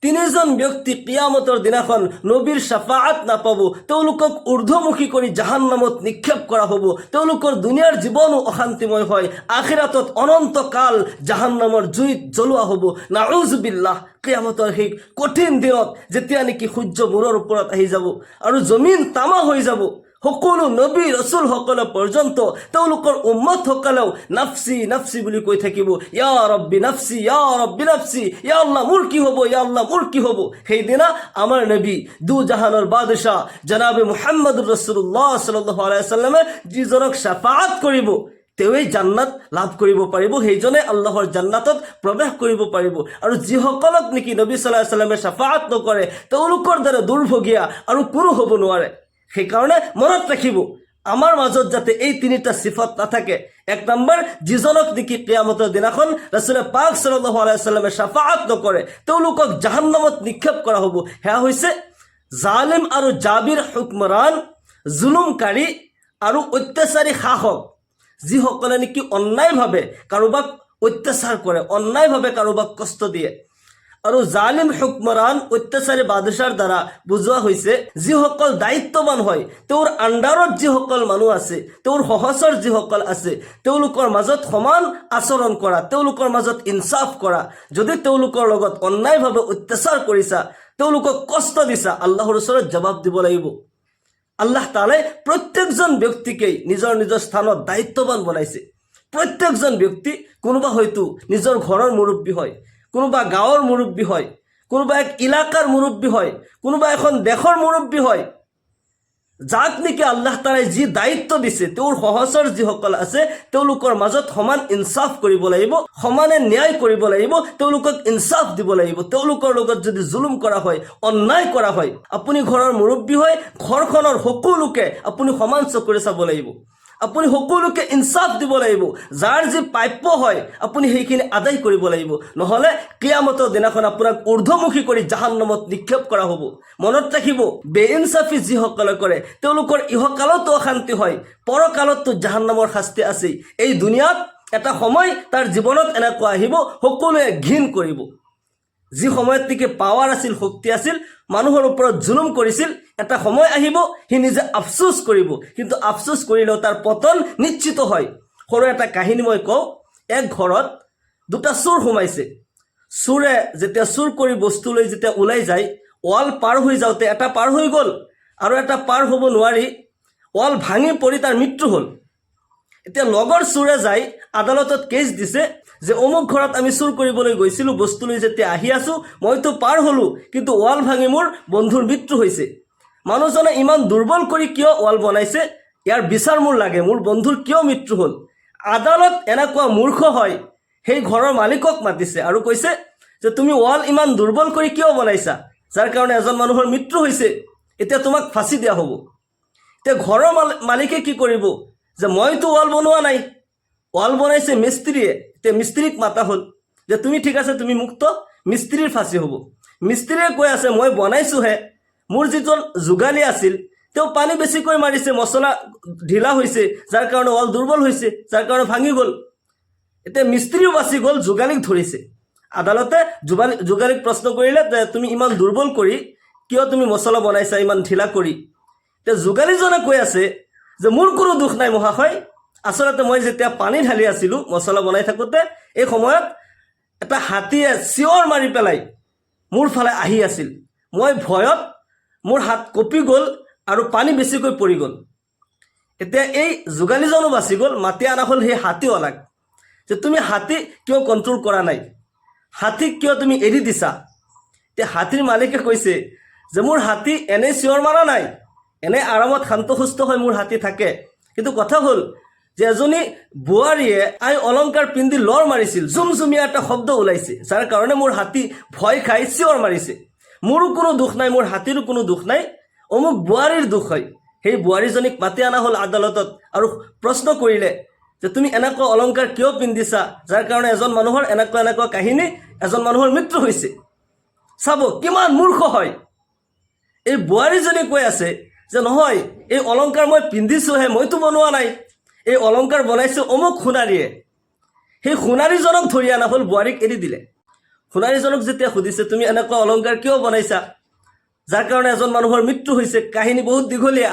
তিনিজন ব্যক্তি কিয়ামতৰ দিনাখন নবীৰ শাফাআত নাপাব, তেওঁলোকক ঊৰ্ধ্বমুখী কৰি জাহান্নামত নিক্ষেপ কৰা হ'ব। তেওঁলোকৰ দুনিয়াৰ জীৱনো অশান্তিময় হয়, আখিৰাতত অনন্তকাল জাহান্নামৰ জুইত জ্বলোৱা হ'ব। নাউজুবিল্লাহ। কিয়ামতৰ সেই কঠিন দিনত যেতিয়া নেকি সূৰ্য মূৰৰ ওপৰত আহি যাব আৰু জমিন তামা হৈ যাব, সকলো নবী ৰসুলসকলে পৰ্যন্ত তেওঁলোকৰ উম্মতসকলেও নাফচি নাফচি বুলি কৈ থাকিব, ইয়া ৰব্বি নাফচি, ইয়া ৰব্বি নাফচি, ইয়া আল্লাহ মোৰ কি হ'ব, ইয়া আল্লাহ মোৰ কি হ'ব। সেইদিনা আমাৰ নবী দু জাহানৰ বাদশাহ জনাবে মুহাম্মদুৰ ৰাসূলুল্লাহ সাল্লাল্লাহু আলাইহি ওয়াসাল্লামে যিজনক শাফাআত কৰিব তেওঁই জান্নাত লাভ কৰিব পাৰিব, সেইজনে আল্লাহৰ জান্নাতত প্ৰৱেশ কৰিব পাৰিব। আৰু যিসকলক নেকি নবী সাল্লাল্লাহু আলাইহি ওয়াসাল্লামে শাফাআত নকৰে তেওঁলোকৰ দ্বাৰা দুৰ্ভগীয়া আৰু কোনো হ'ব নোৱাৰে। সেইকাৰণে মনত ৰাখিব, আমাৰ মাজত যাতে এই তিনিটা সিফত নাথাকে। এক নম্বৰ, যিজনক নেকি কিয়ামতৰ দিনাখন ৰাসূল পাক সাল্লাল্লাহু আলাইহি ওয়াসাল্লামে শাফাআত নকৰে তেওঁলোকক জাহান্নামত নিক্ষেপ কৰা হ'ব। সেয়া হৈছে জালিম আৰু জাবিৰ হুকমৰান, জুলুমকাৰী আৰু অত্যাচাৰী শাসক, যিসকলে নেকি অন্যায়ভাৱে কাৰোবাক অত্যাচাৰ কৰে, অন্যায়ভাৱে কাৰোবাক কষ্ট দিয়ে। আৰু জালিম হুকমৰান অত্যাচাৰী বাদশাৰ দ্বাৰা বুজোৱা হৈছে যিসকল দায়িত্ববান হয়, তেওঁৰ আণ্ডাৰত যিসকল মানুহ আছে, তেওঁৰ সহচৰ যিসকল আছে, তেওঁলোকৰ মাজত সমান আচৰণ কৰা, তেওঁলোকৰ মাজত ইনচাফ কৰা। যদি তেওঁলোকৰ লগত অন্যায়ভাৱে অত্যাচাৰ কৰিছা, তেওঁলোকক কষ্ট দিছা, আল্লাহৰ ওচৰত জবাব দিব লাগিব। আল্লাহ তাআলাই প্ৰত্যেকজন ব্যক্তিকেই নিজৰ নিজৰ স্থানত দায়িত্ববান বনাইছে। প্ৰত্যেকজন ব্যক্তি, কোনোবা হয়তো নিজৰ ঘৰৰ মুৰব্বী হয়, কোনোবা গাঁৱৰ মুৰব্বী হয়, কোনোবা এক ইলাকাৰ মুৰব্বী হয়, কোনোবা এখন দেশৰ মুৰব্বী হয়। যাক নেকি আল্লাহ তাআলাই যি দায়িত্ব দিছে, তেওঁৰ সহচৰ যিসকল আছে তেওঁলোকৰ মাজত সমান ইনচাফ কৰিব লাগিব, সমানে ন্যায় কৰিব লাগিব, তেওঁলোকক ইনচাফ দিব লাগিব। তেওঁলোকৰ লগত যদি জুলুম কৰা হয়, অন্যায় কৰা হয়, আপুনি ঘৰৰ মুৰব্বী হয়, ঘৰখনৰ সকলোকে আপুনি সমান চকুৰে চাব লাগিব, আপুনি সকলোকে ইনচাফ দিব লাগিব। যাৰ যি প্ৰাপ্য হয় আপুনি সেইখিনি আদায় কৰিব লাগিব, নহ'লে কিয়ামতৰ দিনাখন আপোনাক ঊৰ্ধ্বমুখী কৰি জাহান্নামত নিক্ষেপ কৰা হ'ব। মনত ৰাখিব, বেইনচাফি যিসকলে কৰে তেওঁলোকৰ ইহকালতো অশান্তি হয়, পৰকালতো জাহান্নামৰ শাস্তি আছে। এই দুনিয়াত এটা সময় তাৰ জীৱনত এনেকুৱা আহিব, সকলোৱে ঘৃণ কৰিব। যি সময়ত নেকি পাৱাৰ আছিল, শক্তি আছিল, মানুহৰ ওপৰত জুলুম কৰিছিল, এটা সময় আহিব সি নিজে আফচোচ কৰিব, কিন্তু আফচোচ কৰিলেও তাৰ পতন নিশ্চিত হয়। সৰু এটা কাহিনী মই কওঁ। এক ঘৰত দুটা চোৰ সোমাইছে। চোৰে যেতিয়া চোৰ কৰি বস্তু লৈ যেতিয়া ওলাই যায়, ৱাল পাৰ হৈ যাওঁতে এটা পাৰ হৈ গ'ল আৰু এটা পাৰ হ'ব নোৱাৰি ৱাল ভাঙি পৰি তাৰ মৃত্যু হ'ল। এতিয়া লগৰ চোৰে যাই আদালতত কেছ দিছে যে অমুক ঘৰত আমি চুৰ কৰিবলৈ গৈছিলোঁ, বস্তু লৈ যেতিয়া আহি আছোঁ মইতো পাৰ হ'লোঁ, কিন্তু ৱাল ভাঙি মোৰ বন্ধুৰ মৃত্যু হৈছে। মানুহজনে ইমান দুৰ্বল কৰি কিয় ৱাল বনাইছে, ইয়াৰ বিচাৰ মোৰ লাগে, মোৰ বন্ধুৰ কিয় মৃত্যু হ'ল। আদালত এনেকুৱা মূৰ্খ হয়, সেই ঘৰৰ মালিকক মাতিছে আৰু কৈছে যে তুমি ৱাল ইমান দুৰ্বল কৰি কিয় বনাইছা, যাৰ কাৰণে এজন মানুহৰ মৃত্যু হৈছে, এতিয়া তোমাক ফাঁচি দিয়া হ'ব। এতিয়া ঘৰৰ মালিকে কি কৰিব, যে মইতো ৱাল বনোৱা নাই, ৱাল বনাইছে মিস্ত্ৰীয়ে। এতিয়া মিস্ত্ৰীক মাতা হ'ল যে তুমি ঠিক আছে, তুমি মুক্ত, মিস্ত্ৰীৰ ফাঁচি হ'ব। মিস্ত্ৰীয়ে কৈ আছে মই বনাইছোঁহে, মোৰ যিজন যোগালী আছিল তেওঁ পানী বেছিকৈ মাৰিছে, মছলা ঢিলা হৈছে, যাৰ কাৰণে ৱাল দুৰ্বল হৈছে, যাৰ কাৰণে ভাঙি গ'ল। এতিয়া মিস্ত্ৰীও বাচি গ'ল, যোগালীক ধৰিছে। আদালতে যোগালীক প্ৰশ্ন কৰিলে যে তুমি ইমান দুৰ্বল কৰি কিয় তুমি মছলা বনাইছা ইমান ঢিলা কৰি। এতিয়া যোগালীজনে কৈ আছে যে মোৰ কোনো দুখ নাই মহাশয়, আচলতে মই যেতিয়া পানী ঢালি আছিলোঁ মছলা বনাই থাকোঁতে, এই সময়ত এটা হাতীয়ে চিঞৰ মাৰি পেলাই মোৰ ফালে আহি আছিল, মই ভয়ত মোৰ হাত কঁপি গ'ল আৰু পানী বেছিকৈ পৰি গ'ল। এতিয়া এই যোগালীজনো বাচি গ'ল। মাতি অনা হ'ল সেই হাতীৱালাক যে তুমি হাতী কিয় কণ্ট্ৰল কৰা নাই, হাতীক কিয় তুমি এৰি দিছা। এতিয়া হাতীৰ মালিকে কৈছে যে মোৰ হাতী এনেই চিঞৰ মাৰা নাই, এনে আৰামত শান্ত সুস্থ হৈ মোৰ হাতী থাকে, কিন্তু কথা হ'ল যে এজনী বোৱাৰীয়ে আই অলংকাৰ পিন্ধি লৰ মাৰিছিল, জুমজুমীয়া এটা শব্দ ওলাইছে, যাৰ কাৰণে মোৰ হাতী ভয় খাই চিঞৰ মাৰিছে। মোৰো কোনো দুখ নাই, মোৰ হাতীৰো কোনো দুখ নাই, অমুক বোৱাৰীৰ দুখ হয়। সেই বোৱাৰীজনীক মাতি অনা হ'ল আদালতত আৰু প্ৰশ্ন কৰিলে যে তুমি এনেকুৱা অলংকাৰ কিয় পিন্ধিছা, যাৰ কাৰণে এজন মানুহৰ এনেকুৱা কাহিনী, এজন মানুহৰ মৃত্যু হৈছে। চাব কিমান মূৰ্খ হয়। এই বোৱাৰীজনী কৈ আছে যে নহয়, এই অলংকাৰ মই পিন্ধিছোঁহে, মইতো বনোৱা নাই, এই অলংকাৰ বনাইছে অমুক সোণাৰীয়ে। সেই সোণাৰীজনক ধৰি অনা হ'ল, বোৱাৰীক এৰি দিলে। সোণাৰীজনক যেতিয়া সুধিছে তুমি এনেকুৱা অলংকাৰ কিয় বনাইছা যাৰ কাৰণে এজন মানুহৰ মৃত্যু হৈছে, কাহিনী বহুত দীঘলীয়া।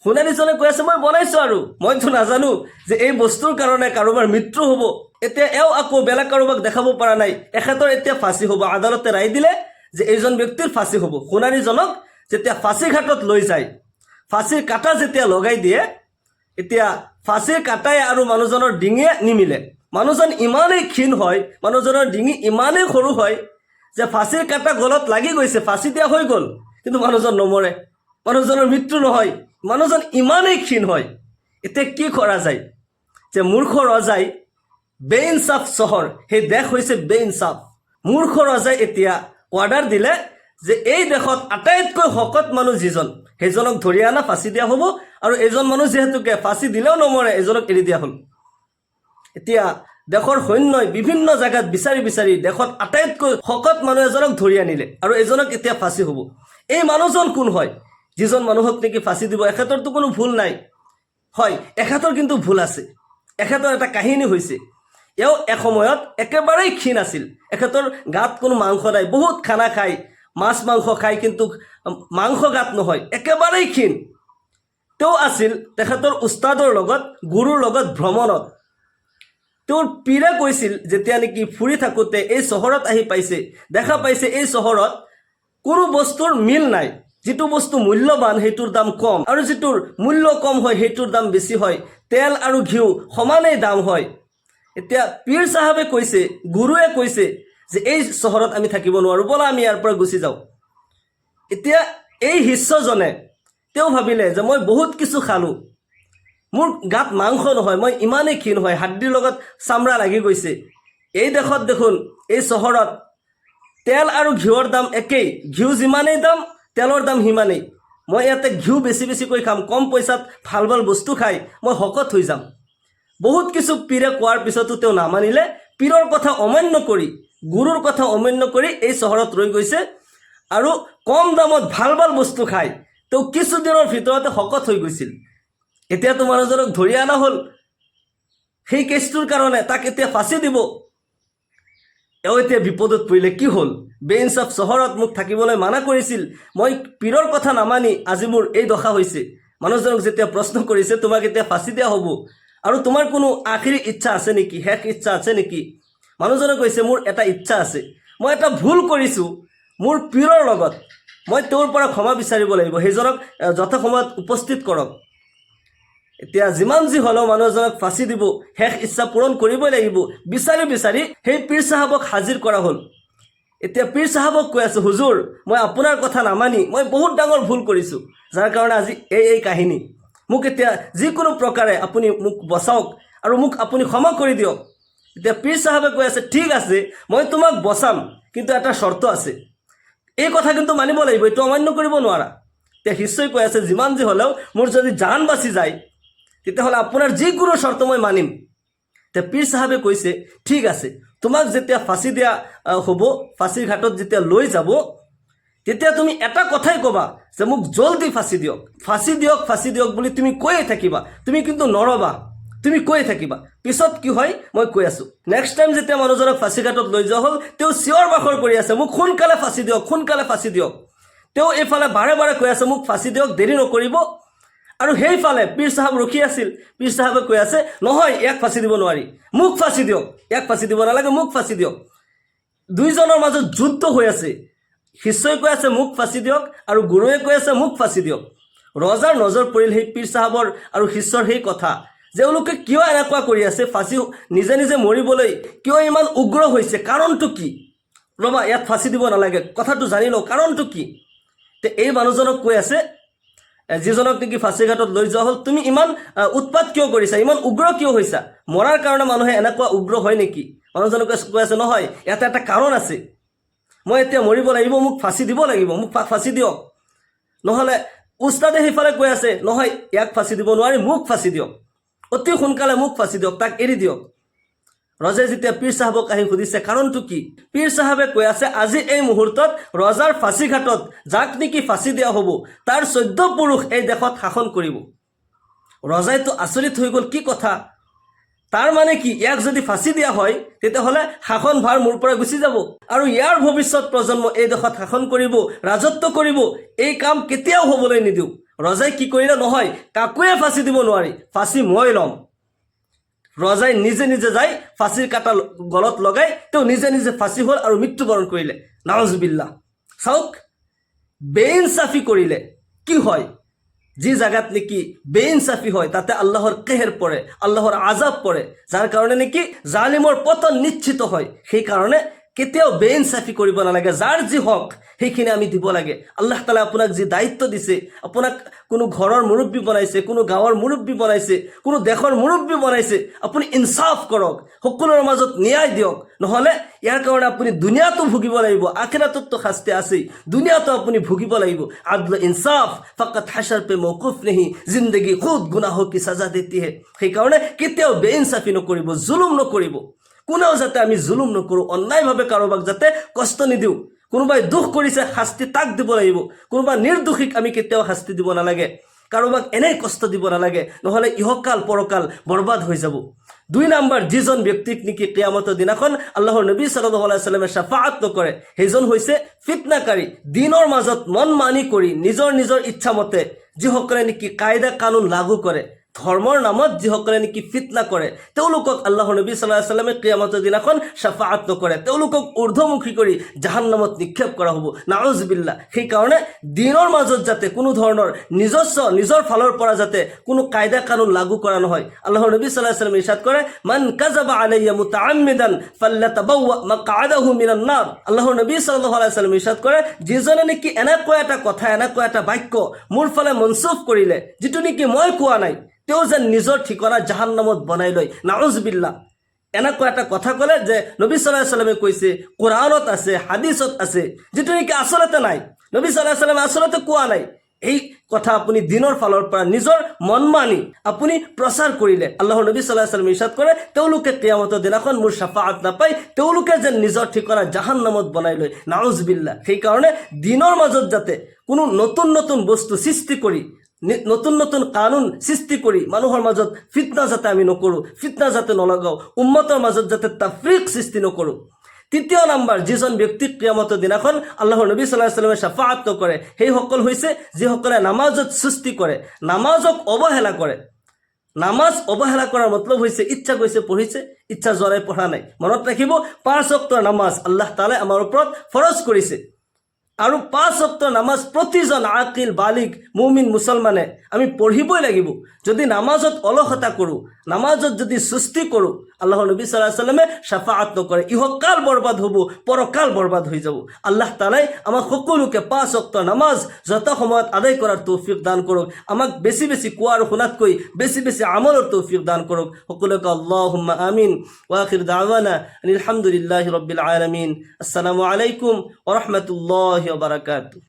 সোণাৰীজনে কৈ আছে মই বনাইছোঁ আৰু মইতো নাজানো যে এই বস্তুৰ কাৰণে কাৰোবাৰ মৃত্যু হ'ব। এতিয়া এওঁ আকৌ বেলেগ কাৰোবাক দেখাব পৰা নাই, এখেতৰ এতিয়া ফাঁচি হ'ব। আদালতে ৰায় দিলে যে এইজন ব্যক্তিৰ ফাঁচি হ'ব। সোণাৰীজনক যেতিয়া ফাঁচী ঘাটত লৈ যায়, ফাঁচীৰ কাটা যেতিয়া লগাই দিয়ে, এতিয়া ফাঁচীৰ কাটাই আৰু মানুহজনৰ ডিঙিয়ে নিমিলে। মানুহজন ইমানেই ক্ষীণ হয়, মানুহজনৰ ডিঙি ইমানেই সৰু হয় যে ফাঁচীৰ কাটা গলত লাগি গৈছে, ফাঁচি দিয়া হৈ গ'ল, কিন্তু মানুহজন নমৰে, মানুহজনৰ মৃত্যু নহয়। মানুহজন ইমানেই ক্ষীণ হয়। এতিয়া কি কৰা যায় যে মূৰ্খ ৰজাই, বেইনচাফ চহৰ, সেই দেশ হৈছে বেইনচাফ। মূৰ্খ ৰজাই এতিয়া অৰ্ডাৰ দিলে যে এই দেশত আটাইতকৈ শকত মানুহ যিজন, সেইজনক ধৰি অনা ফাঁচি দিয়া হ'ব, আৰু এইজন মানুহ যিহেতুকে ফাঁচি দিলেও নমৰে, এইজনক এৰি দিয়া হ'ল। এতিয়া দেশৰ সৈন্যই বিভিন্ন জেগাত বিচাৰি বিচাৰি দেশত আটাইতকৈ শকত মানুহ এজনক ধৰি আনিলে, আৰু এজনক এতিয়া ফাঁচি হ'ব। এই মানুহজন কোন হয়? যিজন মানুহক নেকি ফাঁচি দিব, এখেতৰতো কোনো ভুল নাই। হয়, এখেতৰ কিন্তু ভুল আছে। এখেতৰ এটা কাহিনী হৈছে, এওঁ এসময়ত একেবাৰেই ক্ষীণ আছিল, এখেতৰ গাত কোনো মাংস নাই, বহুত খানা খায়, মাছ মাংস খায়, কিন্তু মাংস গাত নহয়, একেবাৰেই ক্ষীণ। তেওঁ আছিল তেখেতৰ উস্তাদৰ লগত, গুৰুৰ লগত ভ্ৰমণত। তেওঁৰ পীৰে কৈছিল যেতিয়া নেকি ফুৰি থাকোঁতে এই চহৰত আহি পাইছে, দেখা পাইছে এই চহৰত কোনো বস্তুৰ মিল নাই। যিটো বস্তু মূল্যৱান সেইটোৰ দাম কম, আৰু যিটোৰ মূল্য কম হয় সেইটোৰ দাম বেছি হয়। তেল আৰু ঘিউ সমানেই দাম হয়। এতিয়া পীৰ চাহাবে কৈছে, গুৰুৱে কৈছে যে এই চহৰত আমি থাকিব নোৱাৰোঁ, ব'লা আমি ইয়াৰ পৰা গুচি যাওঁ। এতিয়া এই শিষ্যজনে তেওঁ ভাবিলে যে মই বহুত কিছু খালোঁ, মোৰ গাত মাংস নহয়, মই ইমানেই ক্ষীণ হয়, হাড্ডিৰ লগত চামৰা লাগি গৈছে। এই দেশত দেখোন, এই চহৰত তেল আৰু ঘিউৰ দাম একেই, ঘিউ যিমানেই দাম তেলৰ দাম সিমানেই। মই ইয়াতে ঘিউ বেছি বেছিকৈ খাম, কম পইচাত ভাল ভাল বস্তু খাই মই শকত হৈ যাম। বহুত কিছু পীৰে কোৱাৰ পিছতো তেওঁ নামানিলে। পীৰৰ কথা অমান্য কৰি, গুৰুৰ কথা অমান্য কৰি এই চহৰত ৰৈ গৈছে, আৰু কম দামত ভাল ভাল বস্তু খাই তেওঁ কিছুদিনৰ ভিতৰতে শকত হৈ গৈছিল। এতিয়াতো মানুহজনক ধৰি অনা হ'ল সেই কেছটোৰ কাৰণে, তাক এতিয়া ফাঁচি দিব। এওঁ এতিয়া বিপদত পৰিলে। কি হ'ল? বেইনচাফ চহৰত মোক থাকিবলৈ মানা কৰিছিল, মই পীৰৰ কথা নামানি আজি মোৰ এই দশা হৈছে। মানুহজনক যেতিয়া প্ৰশ্ন কৰিছে তোমাক এতিয়া ফাঁচি দিয়া হ'ব, আৰু তোমাৰ কোনো আখিৰি ইচ্ছা আছে নেকি, শেষ ইচ্ছা আছে নেকি? মানুহজনে কৈছে মোৰ এটা ইচ্ছা আছে, মই এটা ভুল কৰিছোঁ মোৰ পীৰৰ লগত, মই তেওঁৰ পৰা ক্ষমা বিচাৰিব লাগিব, সেইজনক যথাসময়ত উপস্থিত কৰক। এতিয়া যিমান যি হ'লেও মানুহজনক ফাঁচি দিব, শেষ ইচ্ছা পূৰণ কৰিবই লাগিব। বিচাৰি বিচাৰি সেই পীৰ চাহাবক হাজিৰ কৰা হ'ল। এতিয়া পীৰ চাহাবক কৈ আছে, হুজুৰ মই আপোনাৰ কথা নামানি মই বহুত ডাঙৰ ভুল কৰিছোঁ, যাৰ কাৰণে আজি এই কাহিনী। মোক এতিয়া যিকোনো প্ৰকাৰে আপুনি মোক বচাওক, আৰু মোক আপুনি ক্ষমা কৰি দিয়ক। এতিয়া পীৰ চাহাবে কৈ আছে ঠিক আছে মই তোমাক বচাম, কিন্তু এটা চৰ্ত আছে, এই কথা কিন্তু মানিব লাগিব, এইটো অমান্য কৰিব নোৱাৰা। এতিয়া শিষ্যই কৈ আছে যিমান যি হ'লেও মোৰ যদি জান বাচি যায় তেতিয়াহ'লে আপোনাৰ যিকোনো চৰ্ত মই মানিম। এতিয়া পীৰ চাহাবে কৈছে ঠিক আছে, তোমাক যেতিয়া ফাঁচি দিয়া হ'ব, ফাঁচীৰ ঘাটত যেতিয়া লৈ যাব, তেতিয়া তুমি এটা কথাই ক'বা যে মোক জলদি ফাঁচি দিয়ক, ফাঁচি দিয়ক, ফাঁচি দিয়ক বুলি তুমি কৈয়ে থাকিবা, তুমি কিন্তু নৰবা, তুমি কৈয়ে থাকিবা। পিছত কি হয় মই কৈ আছোঁ। নেক্সট টাইম যেতিয়া মানুহজনক ফাঁচী ঘাটত লৈ যোৱা হ'ল, তেওঁ চিঞৰ বাখৰ কৰি আছে মোক সোনকালে ফাঁচি দিয়ক, সোনকালে ফাঁচি দিয়ক। তেওঁ এইফালে বাৰে বাৰে কৈ আছে মোক ফাঁচি দিয়ক, দেৰি নকৰিব। আৰু সেইফালে পীৰ চাহাব ৰখি আছিল। পীৰ চাহাবে কৈ আছে নহয় ইয়াক ফাঁচি দিব নোৱাৰি, মোক ফাঁচি দিয়ক, ইয়াক ফাঁচি দিব নালাগে, মোক ফাঁচি দিয়ক। দুইজনৰ মাজত যুদ্ধ হৈ আছে। শিষ্যই কৈ আছে মোক ফাঁচি দিয়ক, আৰু গুৰুৱে কৈ আছে মোক ফাঁচি দিয়ক। ৰজাৰ নজৰ পৰিল সেই পীৰ চাহাবৰ আৰু শিষ্যৰ সেই কথা, যে এওঁলোকে কিয় এনেকুৱা কৰি আছে, ফাঁচি নিজে নিজে মৰিবলৈ কিয় ইমান উগ্ৰ হৈছে, কাৰণটো কি? ৰ'বা ইয়াত ফাঁচি দিব নালাগে, কথাটো জানি লওঁ, কাৰণটো কি? তে এই মানুহজনক কৈ আছে, যিজনক নেকি ফাঁচী ঘাটত লৈ যোৱা হ'ল, তুমি ইমান উৎপাত কিয় কৰিছা, ইমান উগ্ৰ কিয় হৈছা? মৰাৰ কাৰণে মানুহে এনেকুৱা উগ্ৰ হয় নেকি? মানুহজনক কৈ আছে নহয় ইয়াতে এটা কাৰণ আছে, মই এতিয়া মৰিব লাগিব, মোক ফাঁচি দিব লাগিব, মোক ফাঁচি দিয়ক। নহ'লে উস্তাদে সেইফালে কৈ আছে নহয় ইয়াক ফাঁচি দিব নোৱাৰি, মোক ফাঁচি দিয়ক, অতি সোনকালে মোক ফাঁচি দিয়ক, তাক এৰি দিয়ক। ৰজাই যেতিয়া পীৰ চাহাবক আহি সুধিছে কাৰণটো কি, পীৰ চাহাবে কৈ আছে আজি এই মুহূৰ্তত ৰজাৰ ফাঁচী ঘাটত যাক নেকি ফাঁচি দিয়া হ'ব তাৰ 14 পুৰুষ এই দেশত শাসন কৰিব। ৰজাইতো আচৰিত হৈ গ'ল, কি কথা? তাৰ মানে কি, ইয়াক যদি ফাঁচি দিয়া হয় তেতিয়াহ'লে শাসন ভাৰ মোৰ পৰা গুচি যাব আৰু ইয়াৰ ভৱিষ্যত প্ৰজন্ম এই দেশত শাসন কৰিব, ৰাজত্ব কৰিব। এই কাম কেতিয়াও হ'বলৈ নিদিওঁ। ৰজাই কি কৰিলে, নহয় কাকোৱে ফাঁচি দিব নোৱাৰি, ফাঁচি মই ল'ম। ৰজাই নিজে নিজে যাই ফাঁচিৰ কাটা গলত লগাই তেওঁ নিজে নিজে ফাঁচি হ'ল আৰু মৃত্যুবৰণ কৰিলে। নাউজুবিল্লাহ। চাওক, বেইনচাফি কৰিলে কি হয়, যি জায়গাত নেকি বেইনচাফি হয় তাতে আল্লাহৰ কেহেৰ পৰে, আল্লাহৰ আজাব পৰে, যাৰ কাৰণে নেকি জালিমৰ পতন নিশ্চিত হয়। সেইকাৰণে কেতিয়াও বেইনচাফি কৰিব নালাগে। যাৰ যি হক সেইখিনি আমি দিব লাগে। আল্লাহ তাআলা আপোনাক যি দায়িত্ব দিছে, আপোনাক কোনো ঘৰৰ মুৰব্বী বনাইছে, কোনো গাঁৱৰ মুৰব্বী বনাইছে, কোনো দেশৰ মুৰব্বী বনাইছে, আপুনি ইনচাফ কৰক, সকলোৰে মাজত ন্যায় দিয়ক। নহ'লে ইয়াৰ কাৰণে আপুনি দুনিয়াতো ভুগিব লাগিব, আখিৰাততো শাস্তি আছেই, দুনিয়াতো আপুনি ভুগিব লাগিব। আদল ইনসাফ ফকত হাশৰ পে মৌকুফ নেহি, জিন্দগী খুদ গুনাহ কি সাজা দেতি হে। সেইকাৰণে কেতিয়াও বেইনচাফি নকৰিব, জুলুম নকৰিব। কোনেও যাতে আমি জুলুম নকৰোঁ, অন্যায়ভাৱে কাৰোবাক যাতে কষ্ট নিদিওঁ। কোনোবাই দুখ কৰিছে, শাস্তি তাক দিব লাগিব। কোনোবা নিৰ্দোষীক আমি কেতিয়াও শাস্তি দিব নালাগে, কাৰোবাক এনেই কষ্ট দিব নালাগে, নহ'লে ইহকাল পৰকাল বৰবাদ হৈ যাব। 2 নম্বৰ, যিজন ব্যক্তিক নেকি কিয়ামতৰ দিনাখন আল্লাহৰ নবী সাল্লাল্লাহু আলাইহি ওয়াসাল্লামে শাফাআত নকৰে, সেইজন হৈছে ফিতনাকাৰী। দিনৰ মাজত মন মানি কৰি নিজৰ নিজৰ ইচ্ছা মতে যিসকলে নেকি কায়দা কানুন লাগু কৰে, ধৰ্মৰ নামত যিসকলে নেকি ফিতনা কৰে, তেওঁলোকক আল্লাহৰ নবী সাল্লাল্লাহু আলাইহি ওয়াসাল্লামে কিয়ামতৰ দিনাখন শাফাআত নকৰে, তেওঁলোকক ঊৰ্ধ্বমুখী কৰি জাহান্নামত নিক্ষেপ কৰা হ'ব। নাউজুবিল্লাহ। সেইকাৰণে দিনৰ মাজত যাতে কোনো ধৰণৰ নিজৰ ফালৰ পৰা যাতে কোনো কায়দা কানুন লাগু কৰা নহয়। আল্লাহৰ নবী সাল্লাল্লাহু আলাইহি ওয়াসাল্লামে ইৰশাদ কৰে, মান কাযাবা আলাইয়া মুতাআম্মিদান ফাল্লাতাবাওয়া মাকআদাহু মিনান নাৰ। আল্লাহৰ নবী সাল্লাল্লাহু আলাইহি ওয়াসাল্লামে ইৰশাদ কৰে, যিজনে নেকি এনেকুৱা এটা কথা, এনেকুৱা এটা বাক্য মোৰ ফালে মনসুফ কৰিলে, যিটো নেকি মই কোৱা নাই, তেওঁ যেন নিজৰ ঠিকনা জাহান্নামত বনাই লয়। নাউজুবিল্লাহ। এনেকুৱা এটা কথা ক'লে যে নবী সাল্লাল্লাহু আলাইহি ওয়াসাল্লামে কৈছে, কোৰআনত আছে, হাদিছত আছে, যিটো নেকি আচলতে নাই, নবী সাল্লাল্লাহু আলাইহি ওয়াসাল্লামে আচলতে কোৱা নাই। এই কথা আপুনি দিনৰ ফালৰ পৰা নিজৰ মন মানি আপুনি প্ৰচাৰ কৰিলে, আল্লাহৰ নবী সাল্লাল্লাহু আলাইহি ওয়াসাল্লামে ইৰশাদ কৰে, তেওঁলোকে কিয়ামতৰ দিনাখন মোৰ শাফাআত নাপায়, তেওঁলোকে যেন নিজৰ ঠিকনা জাহান্নামত বনাই লয়। নাউজুবিল্লাহ। সেইকাৰণে দিনৰ মাজত যাতে কোনো নতুন নতুন বস্তু সৃষ্টি কৰি, নতুন নতুন কানুন সৃষ্টি কৰি মানুহৰ মাজত ফিতনা যাতে আমি নকৰোঁ, ফিতনা যাতে নলগাওঁ, উম্মতৰ মাজত যাতে তাফৰিক সৃষ্টি নকৰোঁ। 3 নম্বৰ, যিজন ব্যক্তিক কিয়ামতৰ দিনাখন আল্লাহৰ নবী সাল্লাল্লাহু আলাইহি ওয়াসাল্লামে শাফাআত নকৰে, সেইসকল হৈছে যিসকলে নামাজত সুস্তি কৰে, নামাজক অৱহেলা কৰে। নামাজ অৱহেলা কৰাৰ মতলব হৈছে ইচ্ছা গৈছে পঢ়িছে, ইচ্ছা যোৱাই পঢ়া নাই। মনত ৰাখিব, 5 ওয়াক্তৰ নামাজ আল্লাহ তাআলাই আমাৰ ওপৰত ফৰজ কৰিছে আৰু 5 ওয়াক্তৰ নামাজ প্ৰতিজন আকিল বালিগ মুমিন মুছলমানে আমি পঢ়িবই লাগিব। যদি নামাজত অলসতা কৰোঁ, নামাজত যদি সুস্তি কৰোঁ, আল্লাহৰ নবী সাল্লাল্লাহু আলাইহি ওয়াসাল্লামে শাফাআত নকৰে, ইহকাল বৰবাদ হ'ব, পৰকাল বৰবাদ হৈ যাব। আল্লাহ তাআলাই আমাক সকলোকে 5 ওয়াক্তৰ নামাজ যত সময়ত আদায় কৰাৰ তৌফিক দান কৰক। আমাক বেছি বেছি কোৱা আৰু শুনাতকৈ বেছি বেছি আমলৰ তৌফিক দান কৰক। সকলোকে আল্লাহুম্মা আমিন। ওয়া আখিৰ দাৱানা আলহামদুলিল্লাহি ৰাব্বিল আলামিন। আসসালামু আলাইকুম ওয়া ৰাহমাতুল্লাহি ওয়া বাৰাকাতুহু।